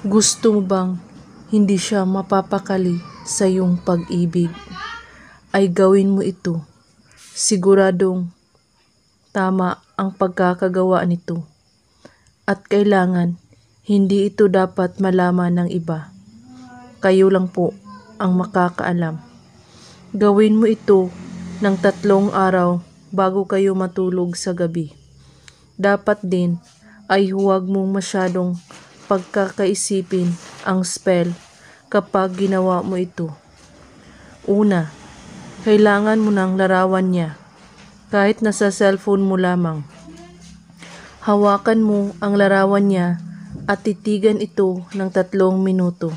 Gusto mo bang hindi siya mapapakali sa iyong pag-ibig? Ay gawin mo ito. Siguradong tama ang pagkakagawa nito. At kailangan hindi ito dapat malaman ng iba. Kayo lang po ang makakaalam. Gawin mo ito ng 3 araw bago kayo matulog sa gabi. Dapat din ay huwag mong masyadong pagkakaisipin ang spell kapag ginawa mo ito. Una, kailangan mo ng larawan niya kahit nasa cellphone mo lamang. Hawakan mo ang larawan niya at titigan ito ng 3 minuto.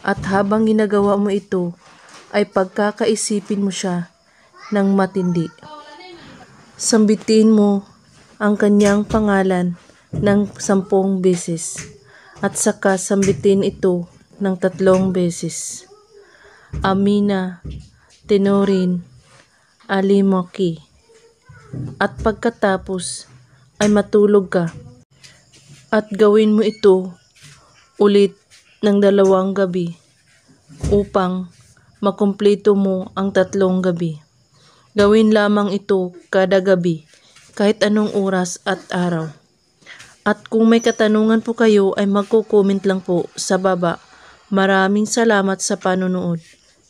At habang ginagawa mo ito, ay pagkakaisipin mo siya ng matindi. Sambitin mo ang kanyang pangalan ng 10 beses at saka sambitin ito ng 3 beses. Amina Tenorin Alimoki. At pagkatapos ay matulog ka. At gawin mo ito ulit ng 2 gabi upang makumpleto mo ang 3 gabi. Gawin lamang ito kada gabi kahit anong oras at araw. At kung may katanungan po kayo ay magko-comment lang po sa baba. Maraming salamat sa panonood.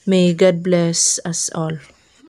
May God bless us all.